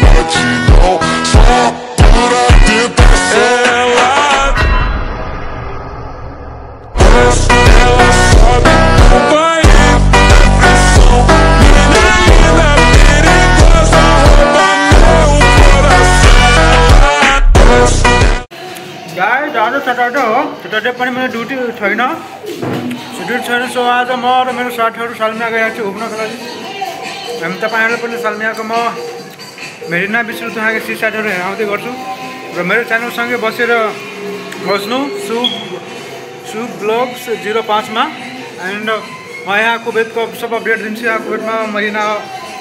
batidão, só para tentação. Ela sobe no banheiro da pressão. Menina linda, perigosa, rouba meu coração. Guys आज Saturday हो। Saturday पनि मेरो duty छैन। So आज म र मेरो साथीहरू सालमिया गएको छु घुम्नको लागि। हामी तपाईहरुले पनि सालमियाको म मेरिना बिच रुतुहाको सी साइडहरू हेराउँदै गर्छु र मेरो च्यानलसँगै बसेर बस्नु सु ब्लग्स 05 मा। एन्ड म यहाँ कुवेतको सब अपडेट दिन्छु। यहाँ कुवेतमा मरिना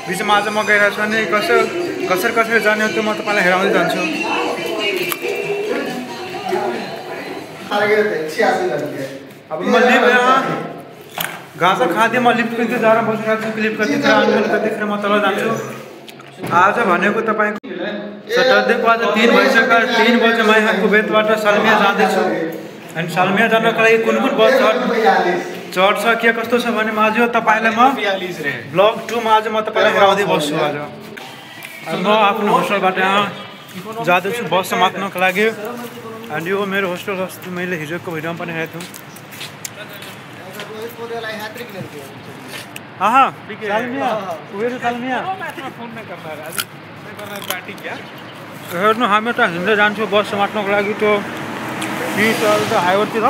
बिचमा आज म गइरहेको छु अनि कसरी जाने हो त्यो म तपाईलाई हेराउँदै जान्छु। अब म लिफ्ट यहाँ गाजा खाँदै म लिफ्टको इन्तजारमा बसिरहेको छु। क्लिप कतिखेर म तल जान्छु। आज भनेको तपाईको सैटरडेको आज 3 बजिसक्यो। 3 बजे म यहाँ कुवेतबाट सालमिया जाँदैछु। अनि सालमिया जानको लागि कुन बस चढ्छ के कस्तो छ भने आज तपाईलाई म ब्लग 2 मा आज म तपाईलाई हेराउँदै बस्छु। आज म आफ्नो होस्टेलबाट यहाँ जाँदैछु बस समात्नको लागि। अनि यो मेरो होस्टेल अस्ति मैले हिजोको भिडियोमा पनि हेरेको थिएँ। हेर्नु हामी त हिँड्दै जान्छौँ बस समात्नको लागि। त्यो हाइवेतिर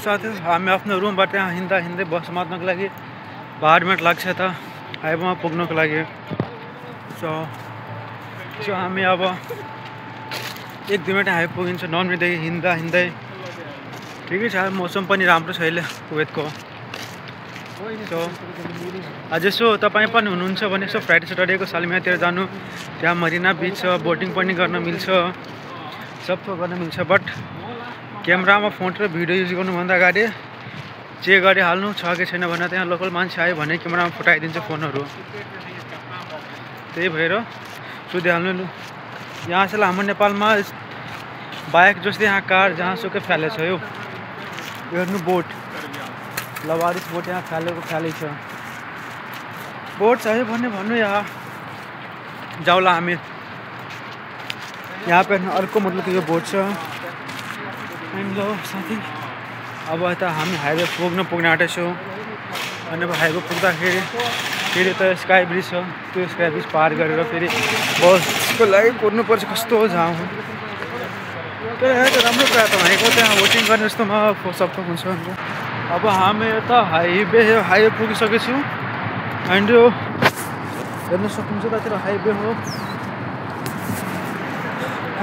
साथै हामी आफ्नो रुमबाट यहाँ हिँड्दै बस समात्नको लागि 12 मिनट लाग्छ त हाइवेमा पुग्नको लागि। सो हामी अब 1-2 मिनट हाइवे पुगिन्छ। 9 मिनटदेखि हिँड्दै ठिकै छ। मौसम पनि राम्रो छ अहिले कुवेतको। सो आज यसो तपाईँ पनि हुनुहुन्छ भने यसो फ्राइडे सैटरडेको सालमियातिर जानु। त्यहाँ मरिना बिच छ, बोटिङ पनि गर्न मिल्छ, सब थोक गर्न मिल्छ। बट क्यामेरामा फोन र भिडियो युज गर्नुभन्दा अगाडि चेक गरिहाल्नु छ कि छैन भनेर। त्यहाँ लोकल मान्छे आयो भने क्यामेरामा फुटाइदिन्छ फोनहरू। त्यही भएर सोधिहाल्नु। यहाँ चाहिँ हाम्रो नेपालमा बाइक जस्तै यहाँ कार जहाँ सुकै फ्याले छ। यो हेर्नु बोट लवारिस बोट यहाँ फ्यालै छ। बोट चाहियो भने भन्नु यहाँ जाउला हामी। यहाँ पे अर्को मतलब यो बोट छ। एन्ड लो साथी अब यता हामी हाइवे पुग्न आँटेछौँ। अनि अब हाइवे पुग्दाखेरि फेरि त स्काई ब्रिज छ। त्यो स्काई ब्रिज पार गरेर फेरि बसको लागि कुर्नुपर्छ। कस्तो जाम हो तर यहाँ त राम्रो कुरा त भनेको त्यहाँ वेटिङ गर्ने जस्तोमा सबको हुन्छ। अब हामी यता हाइवे पुगिसकेको छौँ। एन्ड यो हेर्न सक्नुहुन्छ त्यतिर हाइवे हो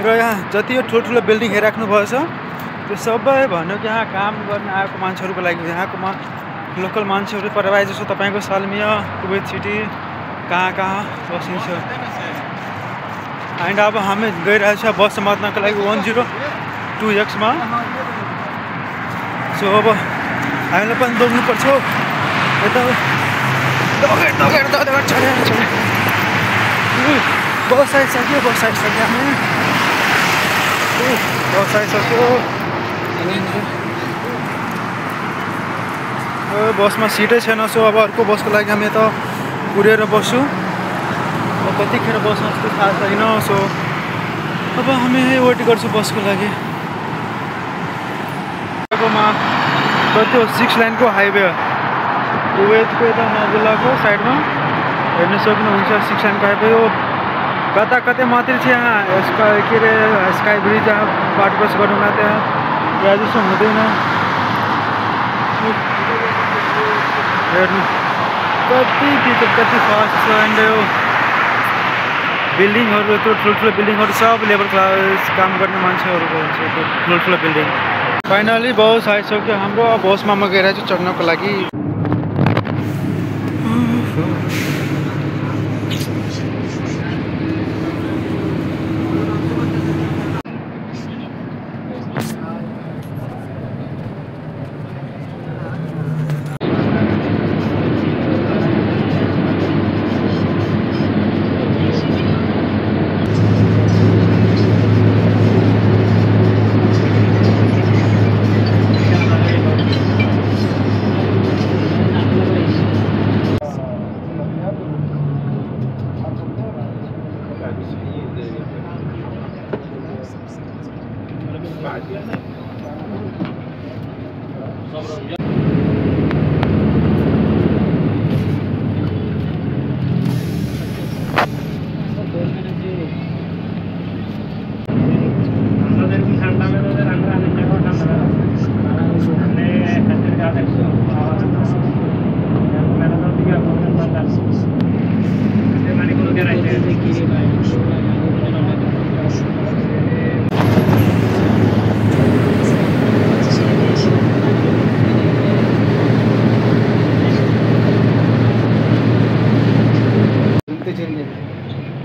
र यहाँ जति यो ठुल्ठुलो बिल्डिङ हेरिराख्नु भएछ त्यो सबै भन्यो कि यहाँ काम गर्न आएको मान्छेहरूको लागि। यहाँको लोकल मान्छेहरू प्रायः जस्तो तपाईँको सालमिया कुवेत सिटी कहाँ बसिन्छ। एन्ड अब हामी गइरहेको छ बस समात्नको लागि 102X मा। सो अब हामीलाई पनि दौड्नुपर्छ। यता बस आइसक्यो बसमा सिटै छैन। सो अब अर्को बसको लागि हामी यता कुरेर बस्छु। कतिखेर बस जस्तो थाहा छैन। सो अब हामी वेट गर्छु बसको लागि। कति हो 6 लाइनको हाइवे कुवेतको यता नगुलाको साइडमा हेर्न सक्नुहुन्छ। 6 लाइनको हाइवे हो। कतै मात्रै छ यहाँ के अरे स्काई ब्रिज जहाँ बाटो क्रस गर्नुमा त्यहाँ यहाँ जस्तो हुँदैन। हेर्नु कति फास्ट छ। एन्ड यो बिल्डिङहरू यत्रो ठुल्ठुलो बिल्डिङहरू सब लेबर क्लास काम गर्ने मान्छेहरूको हुन्छ त्यो ठुल्ठुलो बिल्डिङ। फाइनली बस आइसक्यो हाम्रो। बसमा म गइरहेको छु चढ्नको लागि।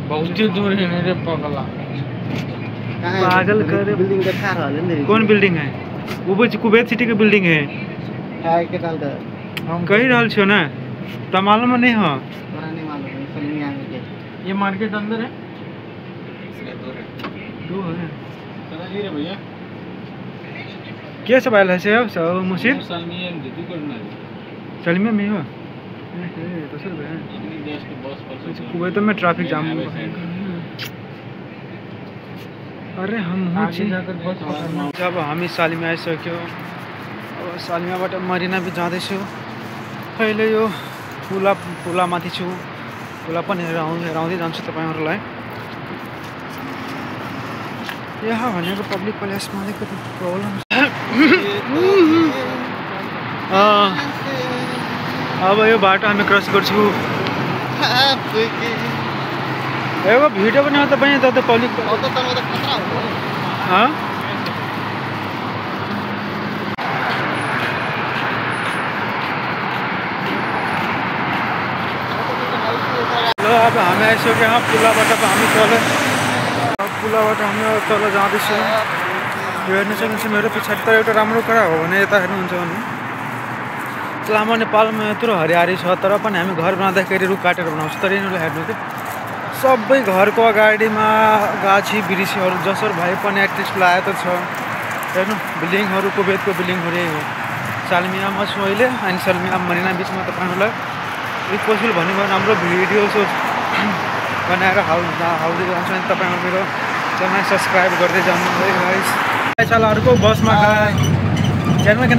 बहुत ही दूर है मेरे पगला पागल करे। बिल्डिंग देखा रहा है। कौन बिल्डिंग है? वो कुवैत सिटी के बिल्डिंग है। काय के डाल दे हम कही रहल छियो ना, त मालूम नहीं हो? तोरा नहीं मालूम है सलमिया में के ये मार्केट अंदर है, दो है रे भैया क्या सब आयल है से मुसीर सलमिया में दीदी करना है। सलमिया में हो तो सर है अपनी देश के बॉस पर कुवैत में ट्रैफिक जाम। अरे हम जब हामी सालिमा आइसक्यो, अब सालिमाबाट मरिना भी जाँदैछु। अहिले यो पुलामाथि छु, पुला पनि हेराउँदै जान्छु तपाईँहरूलाई। यहाँ भनेको पब्लिक प्लेसमा अलिकति प्रब्लम अब यो बाटो हामी क्रस गर्छु। एगो भिडियो बनाओ तपाईँ त पब्लिक हाँ ल अब हामी आइसक्यो यहाँ पुलाबाट। अब हामी पुलाबाट हामी तल जाँदैछौँ। हेर्नु सक्नुहुन्छ मेरो पछाडि। तर एउटा राम्रो कुरा हो भने यता हेर्नुहुन्छ भने लामो नेपालमा यत्रो हरियाली छ, तर पनि हामी घर बनाउँदाखेरि रुख काटेर बनाउँछ। तर यिनीहरूले हेर्नु कि सबै घरको अगाडिमा गाछी बिरिसीहरू जसरी भए पनि एटलिस्ट लगाए त छ। हेर्नु बिल्डिङहरू, कुवैतको बिल्डिङहरू यही हो। सालमियामा छु अहिले, अनि सालमिया मरिना बिचमा तपाईँहरूलाई एक पोसिबल भन्यो भने हाम्रो भिडियोज बनाएर हाल्दै जान्छु। अनि तपाईँहरू मेरो च्यानल सब्सक्राइब गर्दै जानु है गाइस। साल अर्को बसमा गए। चैनल का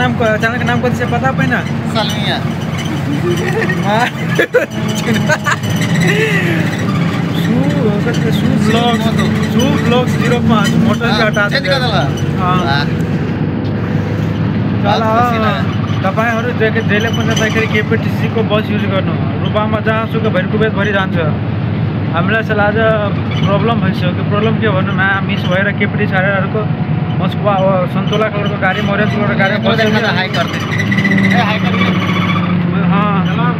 नाम कौन से पता पे ना? सलमिया शू ब्लॉग्स 05 मोटर से हटा दे। तपाईँहरू जहिले पनि जाँदाखेरि केपिटिसीको बस युज गर्नु। रुपामा जहाँसुकै भरि कुवैतभरि जान्छ। हामीलाई चाहिँ आज प्रब्लम भइसक्यो। प्रब्लम के भन्नु, मिस भएर केपिटिसी हालेरको मस्को संतोला कलर का गाड़ी, ऑरेंज कलर का गाड़ी हाई कर दे। हाँ सलाम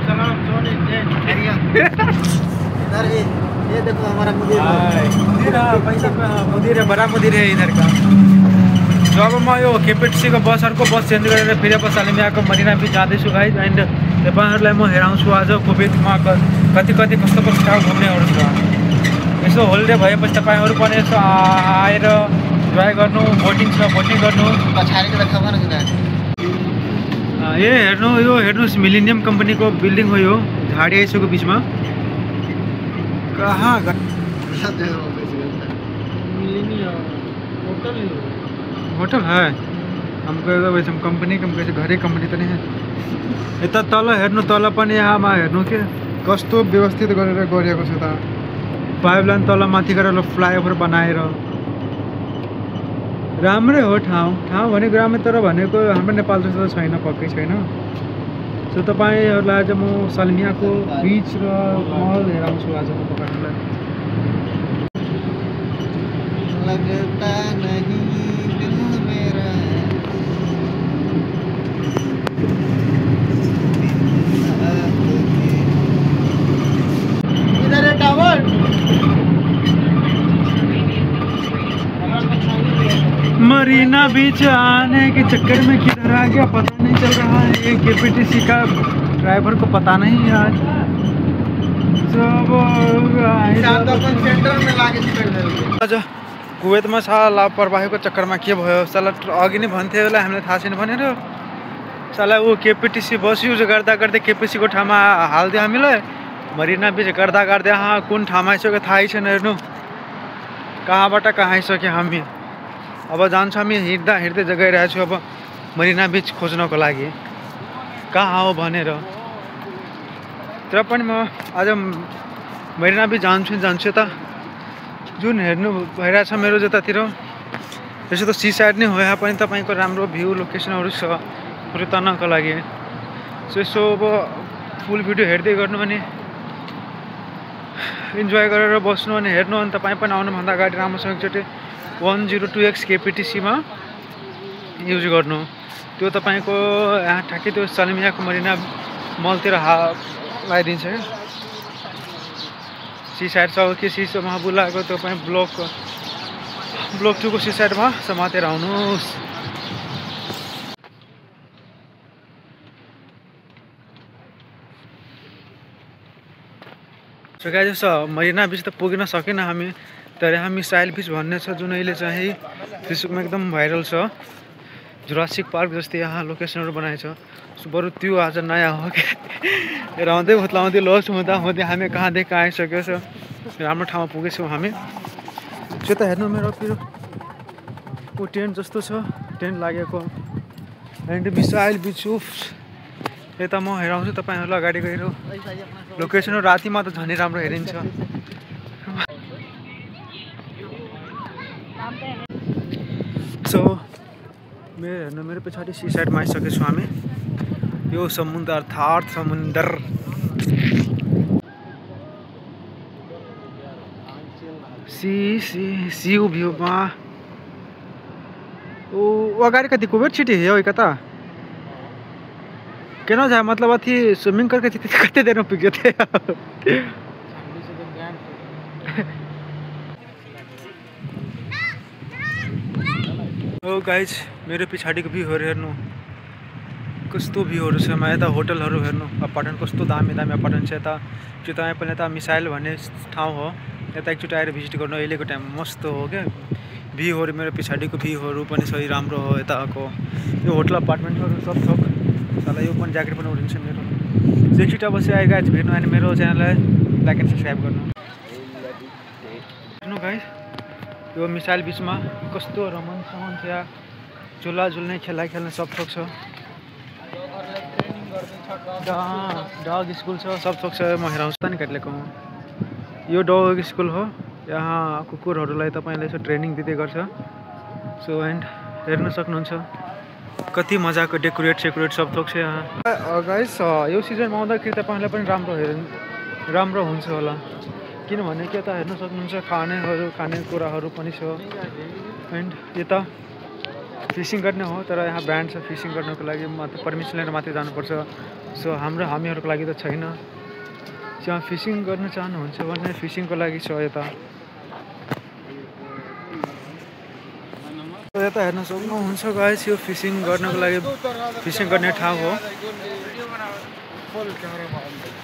इधर ये देखो हमारा मुदीर मुदीर है, बड़ा मुदीर है इधर का। जब मैं यो केपिटिसी को बस चेंज गरेर फेरि अब सालिमियाको मरिना भी जाँदैछु गाइस। एन्ड तपाईँहरूलाई म हेराउँछु आज कुवैतमा कति कस्तो ठाउँ घुम्नेहरू छ। यसो होलिडे भएपछि तपाईँहरू पनि यसो आएर इन्जॉय गर्नु, बोटिङ गर्नु। ये हेर्नुहोस् मिलेनियम कंपनी को बिल्डिंग हो। यो झाड़ी आइसक्यो बीचमा। कहाँ होटल है? हमको कंपनी घरै कंपनी त नहीं है। यता तल हेर्नु, तल पनि यहाँमा हेर्नु के कस्तो व्यवस्थित गरेर गरिएको छ त। पाइपलाइन तल माथि गरेर फ्लाइओभर बनाएर राम्रै हो ठाउँ भनेको राम्रै। तर भनेको हाम्रो नेपाल जस्तो त छैन, पक्कै छैन। सो तपाईँहरूलाई आज म सालमियाको बीच र महल हेराउँछु आज म तपाईँहरूलाई। लगता नहीं दिल मेरा इधर है टावर। मरीना बीच आने के चक्कर में किधर आ गया पता नहीं चल रहा है। ये केपीटीसी का ड्राइवर को पता नहीं है आज। आज कुवैतमा साला लापरवाहीको चक्करमा के भयो साला। अघि नै भन्थ्यो होला, हामीले थाहा छैन भनेर। साला ऊ केपीटीसी बस युज गर्दा केपीसीको ठाउँमा हालिदियो हामीलाई। मरिना बीच गर्दा कुन ठाउँमा आइसक्यो थाहै छैन। हेर्नु कहाँबाट कहाँ आइसक्यो हामी। अब जान्छ हामी हिँड्दै गइरहेको छु। अब मरिना बिच खोज्नको लागि कहाँ हो भनेर। तर पनि म आज मरिना बिच जान्छु त जुन हेर्नु भइरहेछ मेरो जतातिर यसो त सी साइड नै हो। यहाँ पनि तपाईँको राम्रो भ्यू लोकेसनहरू छ तर्नको लागि। सो यसो अब फुल भिडियो हेर्दै गर्नु अनि इन्जोय गरेर बस्नु अनि हेर्नु। अनि तपाईँ पनि आउनुभन्दा अगाडि राम्रोसँग एकचोटि 102x KPTCमा युज गर्नु। त्यो तपाईँको यहाँ ठ्याक्कै त्यो सलमियाको मरिना मलतिर लगाइदिन्छ क्या। सी साइड छ कि सीमा बुलाएको तपाईँ ब्लक 2 को सी साइडमा समातेर आउनुहोस्। सो गाइस मरिना बिच त पुगिन सकेन हामी, तर यहाँ मिसाइल बिच भन्ने छ जुन अहिले चाहिँ फेसबुकमा एकदम भाइरल छ। जुरासिक पार्क जस्तै यहाँ लोकेसनहरू बनाएछ। सो बरु त्यो आज नयाँ हो कि रहँदै हुत्लाउँदै लस हुँदा हामी कहाँदेखि आइसक्यो। छ राम्रो ठाउँमा पुगेछौँ हामी। त्यो त हेर्नु मेरो को टेन्ट जस्तो छ, टेन्ट लागेको एन्ड मिसाइल बिच यता म हेराउँछु तपाईँहरूलाई अगाडि गएर। लोकेसन रातिमा त झनै राम्रो हेरिन्छ। सो मेरो पछाडि सी साइडमा आइसकेछौँ हामी। यो समुद्र अर्थात् समुद्र सी भ्यूमा ओ अगाडि कति कुबेर छिटी है कता केना जाए मतलब अथी स्विमिंग करके कितने देर में पिक गए थे। ओ गाइज मेरो पछाडिको भ्यूहरू हेर्नु कस्तो भ्यूहरू छ। म यता होटलहरू हेर्नु अपार्टमेन्ट कस्तो दामी अपार्टमेन्ट छ। यता त्यो तपाईँ पनि यता मिसाइल भन्ने ठाउँ हो। यता एकचोटि आएर भिजिट गर्नु। अहिलेको टाइम मस्त हो क्या भ्यूहरू। मेरो पछाडिको भ्यूहरू पनि सही राम्रो हो। यताको यो होटल अपार्टमेन्टहरू सब थोक साला यो पनि ज्याकेट पनि उडिन्छ मेरो। एकचोटि अवश्य आएर गाइज भेट्नु अनि मेरो च्यानललाई लाइक एन्ड सब्सक्राइब गर्नु। हेर्नु गाइज यो मिसाइल बिचमा कस्तो रमन छ। यहाँ झुला झुल्ने खेला खेल्ने सब थोक छ। डग स्कुल छ सब थोक छ। म हेराउँछु नि कहिलेको यो डग स्कुल हो। यहाँ कुकुरहरूलाई तपाईँले यसो ट्रेनिङ दिँदै गर्छ। सो एन्ड हेर्न सक्नुहुन्छ कति मजाको डेकोरेट सब थोक छ यहाँ। गाइस यो सिजनमा आउँदाखेरि तपाईँलाई पनि राम्रो हुन्छ होला किनभने के यता हेर्न सक्नुहुन्छ खाने कुराहरू पनि छ। एन्ड यता फिसिङ गर्ने हो तर यहाँ ब्यान्ड छ। फिसिङ गर्नको लागि मात्र पर्मिसन लिएर मात्रै जानुपर्छ। सो हामीहरूको लागि त छैन। यहाँ फिसिङ गर्न चाहनुहुन्छ भने फिसिङको लागि छ यता हेर्न सक्नुहुन्छ गाइस। यो फिसिङ गर्नको लागि फिसिङ गर्ने ठाउँ हो।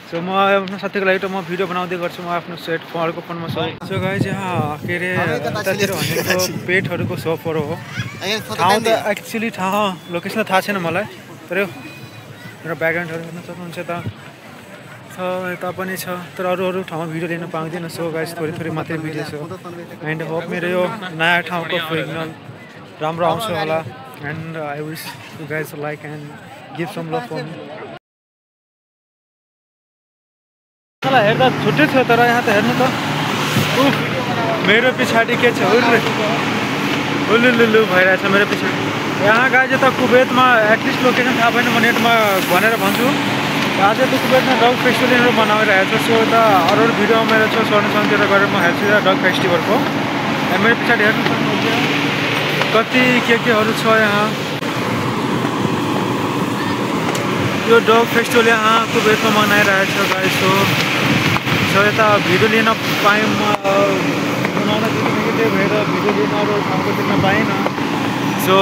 सो म आफ्नो साथीको लागि त म भिडियो बनाउँदै गर्छु। म आफ्नो अर्को फोनमा सो गाइस यहाँ के अरे यतातिर भनेको पेटहरूको सपहरू हो। ठाउँ त एक्चुअली लोकेसन थाहा छैन मलाई, तर मेरो ब्याकग्राउन्डहरू हेर्न सक्नुहुन्छ। यता पनि छ तर अरू ठाउँमा भिडियो लिन पाउँदैन। सो गाइस थोरै मात्रै भिडियो छ। एन्ड होप मेरो यो नयाँ ठाउँको सिग्नल राम्रो आउँछ होला। And I wish you guys like and give some love for me. हेर्दा छुट्टै थियो तर यहाँ त हेर्नु त मेरो पछाडि के छ उल्लु भइरहेछ मेरो पछाडि। यहाँ गाइस यता कुवेतमा एटलिस्ट लोकेसन थाहा भएन म नेटमा भनेर भन्छु। आज त कुवेतमा डग फेस्टिभलहरू मनाइरहेछ। सो यता अरू भिडियो मेरो छ स्वर्णसङ्घतिर गएर म हेर्छु डग फेस्टिभलको। मेरो पछाडि हेर्नु सक्नुहुन्छ कति केहरू छ यहाँ। यो डग फेस्टिभल यहाँ कुवेतमा मनाइरहेछ गाइस। सो यता भिडियो लिन पाएँ म बनाउँदाखेरि नेगेटिभ भएर भिडियो लिन अरू ठाउँको देख्न पाएन। सो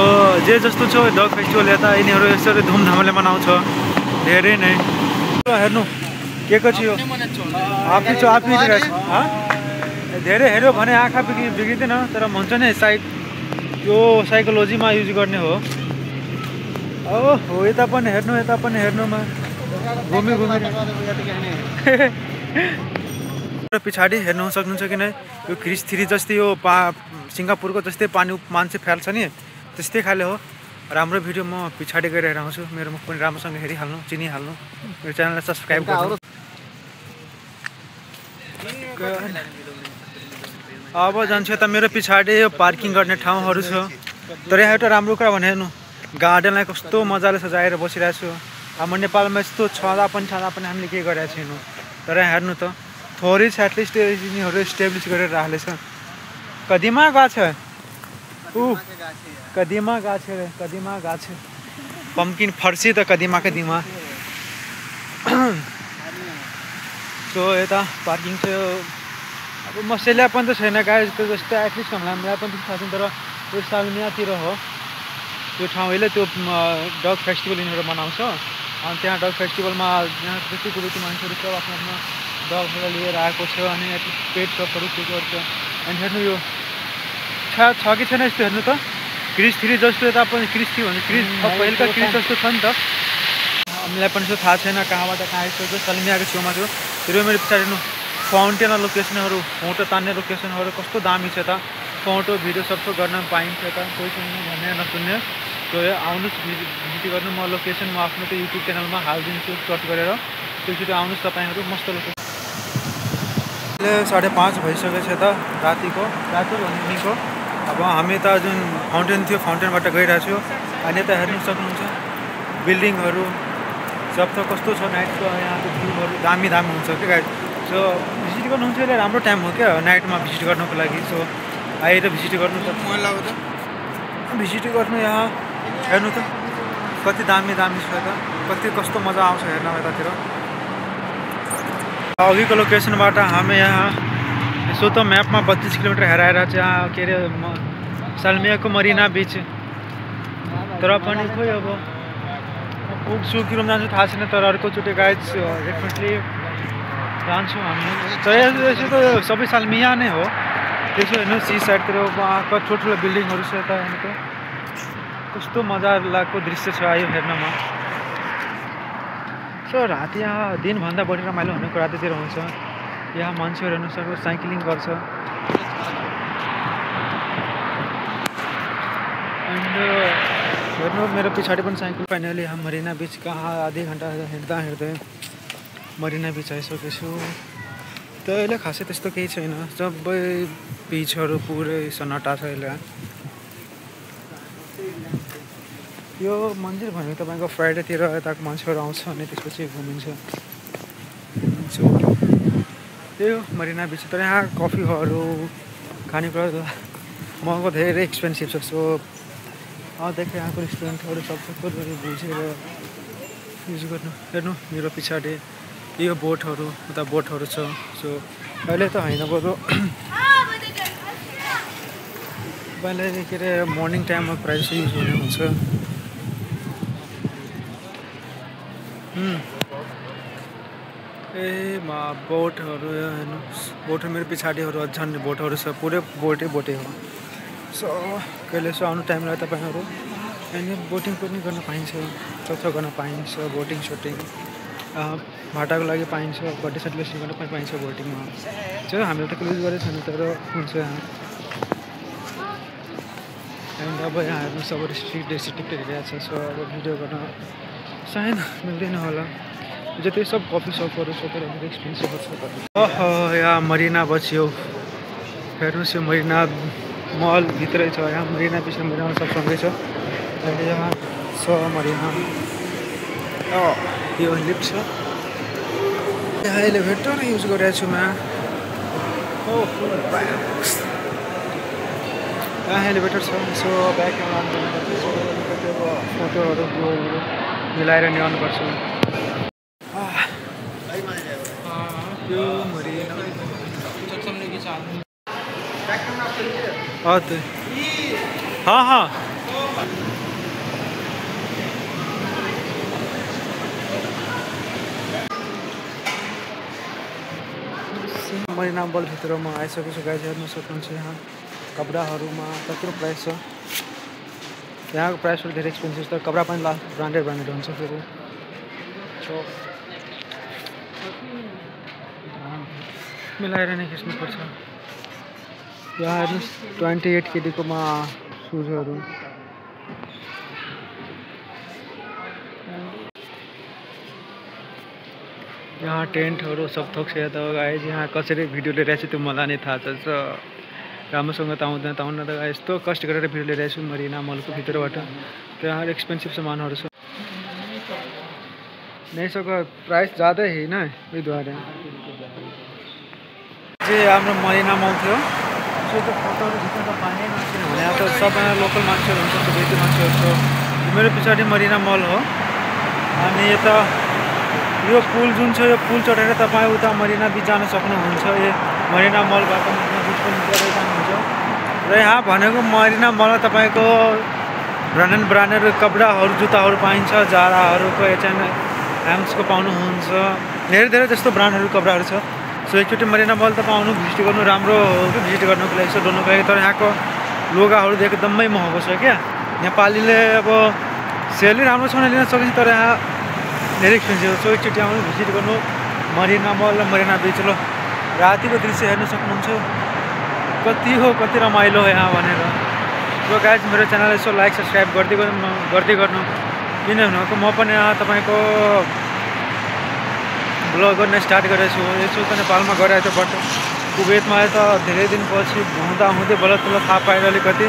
जे जस्तो छ डग फेस्टिभल यता यिनीहरू यसरी धुमधामले मनाउँछ धेरै नै। हेर्नु के को थियो आफै धेरै हेऱ्यो भने आँखा बिग्रिँदैन तर भन्छ नि यो साइकोलोजीमा युज गर्ने हो। हो यता पनि हेर्नुमा घुमी पछाडि हेर्नु सक्नुहुन्छ कि नै यो क्रिस 3 जस्तै यो सिङ्गापुरको जस्तै पानी मान्छे फ्याल्छ नि त्यस्तै खाले हो। राम्रो भिडियो म पछाडि गरिरहेर आउँछु। मेरो मुख पनि राम्रोसँग हेरिहाल्नु, चिनिहाल्नु, मेरो च्यानललाई सब्सक्राइब गर्नु। अब जान्छु यता मेरो पछाडि यो पार्किङ गर्ने ठाउँहरू छ। तर यहाँ एउटा राम्रो कुरा भने हेर्नु, गार्डनलाई कस्तो मजाले सजाएर बसिरहेको छु। हाम्रो नेपालमा यस्तो छँदा पनि हामीले केही गरेका छैनौँ। तर यहाँ हेर्नु त, थोरै छ एटलिस्ट यिनीहरू इस्टेब्लिस गरेर राखेको छ। कदीमा गाछ कदीमा गाछ रे, कदीमा गाछ, पम्किन फर्सी त कदीमा सो यता पार्किङ थियो। अब मसैला पनि त छैन गाइस, त्यो जस्तो एटलिस्ट हामीलाई पनि थाहा छैन। तर यो सालमियातिर हो त्यो ठाउँ, अहिले त्यो डग फेस्टिभल यिनीहरू मनाउँछ। अनि त्यहाँ डग फेस्टिभलमा यहाँ जति कुरो मान्छेहरू सब आफ्नो आफ्नो डगहरू लिएर आएको छ। अनि पेट सपहरू के गर्छ। अनि हेर्नु यो छ कि छैन यस्तो हेर्नु त, क्रिस 3 जस्तो यता पनि क्रिस थियो भने क्रिस पहिलेका क्रिस जस्तो छ नि त। हामीलाई पनि यसो थाहा छैन कहाँबाट कहाँ आइसक्यो। सालमियाको छेउमा थियो। फेरि मेरो पछाडि हेर्नु फाउन्टेन लोकेसनहरू, फोटो तान्ने लोकेसनहरू कस्तो दामी छ त। फोटो भिडियो सबको गर्न पाइन्छ त, कोही सुन्ने भन्ने नसुन्ने। सो आउनुहोस् भिजिट गर्नु। म लोकेसन म आफ्नो त्यो युट्युब च्यानलमा हालिदिन्छु सर्च गरेर। त्यसपछि आउनुहोस् तपाईँहरू, मस्त लोकेसन। अहिले 5:30 भइसकेको छ त रातिको इभिनिङको। अब हामी त जुन फाउन्टेन थियो फाउन्टेनबाट गइरहेको छु। अनि यता हेर्नु सक्नुहुन्छ बिल्डिङहरू सब त कस्तो छ। नाइटको यहाँको भ्यूहरू दामी हुन्छ क्या गाइस। सो भिजिट गर्नुहुन्छ, अहिले राम्रो टाइम हो क्या नाइटमा भिजिट गर्नुको लागि। सो आएर भिजिट गर्नु त, भिजिट गर्नु। यहाँ हेर्नु त कति दामी छ त, कति कस्तो मजा आउँछ हेर्न यतातिर। अघिको लोकेसनबाट हामी यहाँ यसो त म्यापमा 32 किलोमिटर हेराएर चाहिँ यहाँ के अरे सालमियाको मरिना बिच। तर पनि खोइ अब पुग्छु कि जान्छु थाहा छैन। तर अर्कोचोटि गाइज डेफिनेटली जान्छौँ हामी। तर यसो त सबै सालमिया नै हो। त्यसो हेर्नु सी साइडतिर उहाँको ठुल्ठुलो बिल्डिङहरू छ यता। हेर्नु त कस्तो मजा लागेको दृश्य छ यो हेर्नमा। सो राति यहाँ दिनभन्दा बढी रमाइलो भनेको रातितिर हुन्छ। यहाँ मान्छेहरू हेर्नु सक्छ साइक्लिङ गर्छ। एन्ड हेर्नु मेरो पछाडि पनि साइकल। फाइनली यहाँ मरिना बिच कहाँ आधी घन्टा हिँड्दै मरिना बिच आइसकेको छु। त अहिले खासै त्यस्तो केही छैन, सबै बिचहरू पुरै सन्नाटा छ अहिले। यो मन्दिर भनेको तपाईँको फ्राइडेतिर यताको मान्छेहरू आउँछ अनि त्यसपछि घुमिन्छ। सो त्यही हो मरिना बिच। तर यहाँ कफीहरू खानेकुरा महँगो धेरै एक्सपेन्सिभ छ। सो देखेँ यहाँको रेस्टुरेन्टहरू सब बुझेर युज गर्नु। हेर्नु मेरो पछाडि यो बोटहरू, उता बोटहरू छ। सो अहिले त होइन बरु पहिला के अरे मर्निङ टाइममा प्रायः जस्तो युज हुने हुन्छ। ए बोटहरू हेर्नु, बोटहरू मेरो पछाडिहरू झन् बोटहरू छ। पुरै बोटै हो। सो कहिले यसो आउनु टाइम लाग्यो तपाईँहरू। अनि बोटिङ पनि गर्न पाइन्छ, चौथो गर्न पाइन्छ। बोटिङ सोटिङ भाटाको लागि पाइन्छ, बर्थडे सेलिब्रेसन गर्न पनि पाइन्छ बोटिङमा। चाहिँ हामीले त युज गरेको छैन तर हुन्छ यहाँ। एन्ड अब यहाँ हेर्नु सब रेस्ट्रिक्टेड एरिया छ। सो अब भिडियो गर्न सायद मिल्दैन होला। जति सब कफी सपहरू छ तर एक्सपेन्सिभ छ। ओहो यहाँ मरिना बच्यो। हेर्नुहोस् यो मरिना मल भित्रै छ। यहाँ मरिना बिच मरिना सबसँगै छ। अहिले यहाँ छ मरिना। यो लिफ्ट छ। यहाँ एलिभेटर युज गरिरहेको छु म। यहाँ एलिभेटर छ। सो ब्याकमा फोटोहरू मिलाएर ल्याउनुपर्छ। यो मरिना हाँ मरिना बलभित्र म आइसकेको छु गाइज। हेर्नु सक्नुहुन्छ यहाँ कपडाहरूमा कत्रो प्राइस छ। यहाँको प्राइसहरू धेरै एक्सपेन्सिभ छ। कपडा पनि ब्रान्डेड हुन्छ। फेरि मिलाएर नै खिच्नुपर्छ। यहाँ हेर्नुहोस् 28 केडीकोमा सुजहरू। यहाँ टेन्टहरू सब थोक छ त गाइज यहाँ कसरी भिडियो लिइरहेको छु त्यो मलाई नै थाहा छ राम्रोसँग त आउँदैन त यस्तो कष्ट गरेर भिडियो लिइरहेको छु मरिना मलको भित्रबाट त्यहाँ एक्सपेन्सिभ सामानहरू छ नहीं सको प्राइस ज़्यादा ही ना ये द्वारा जे हाम्रो मरिना मल थियो सो त्यो फोटोहरू खिच्न त पाएन किनभने यहाँ त सबैजना लोकल मान्छेहरू हुन्छ विदेशी मान्छेहरू छ मेरो पछाडि मरिना मल हो अनि यता यो पुल जुन छ यो पुल चढेर तपाईँ उता मरिना बिच जान सक्नुहुन्छ यो मरिना मलबाट मरिना बिच पनि चढेर जानुहुन्छ र यहाँ भनेको मरिना मलमा तपाईँको ब्रान्डेड कपडाहरू जुत्ताहरू पाइन्छ जाराहरूको ह्याम्सको पाउनुहुन्छ धेरै जस्तो ब्रान्डहरू कपडाहरू छ सो एकचोटि मरिना मल तपाईँ आउनु भिजिट गर्नु राम्रो हो कि भिजिट गर्नुको लागि यसो डोल्नुको लागि तर यहाँको लुगाहरू देखेको एकदमै महँगो छ क्या नेपालीले अब सेल राम्रो छ भने लिन सकिन्छ तर यहाँ धेरै एक्सपेन्सिभ हो सो एकचोटि आउनु भिजिट गर्नु मरिना मल र मरिना बिच ल रातिको दृश्य हेर्न सक्नुहुन्छ कति रमाइलो हो यहाँ भनेर सो गाइज मेरो च्यानल यसो लाइक सब्सक्राइब गर्दै गर्नु किनभने म पनि यहाँ तपाईँको ब्लग गर्न स्टार्ट गरेको छु यसो त नेपालमा गइरहेको थियो बट कुवेतमा त धेरै दिनपछि हुँदै बल्ल थाहा पाएर अलिकति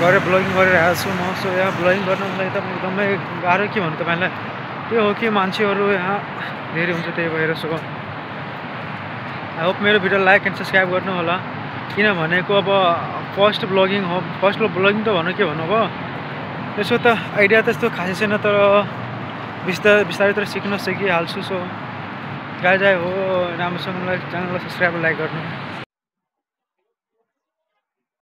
गरेर ब्लगिङ गरिरहेको छु म सो यहाँ ब्लगिङ गर्नको लागि त एकदमै गाह्रो के भन्नु तपाईँलाई त्यो हो कि मान्छेहरू यहाँ धेरै हुन्छ त्यही भएर सो आई होप मेरो भिडियो लाइक एन्ड सब्सक्राइब गर्नु होला किनभनेको अब फर्स्ट ब्लगिङ हो फर्स्ट ब्लगिङ त भन्नु के भन्नु अब त्यसो त आइडिया त्यस्तो खासै छैन तर बिस्तारै तर सिक्न सकिहाल्छु सो गाइज हो राम्रोसँग च्यानललाई सब्सक्राइब लाइक गर्नु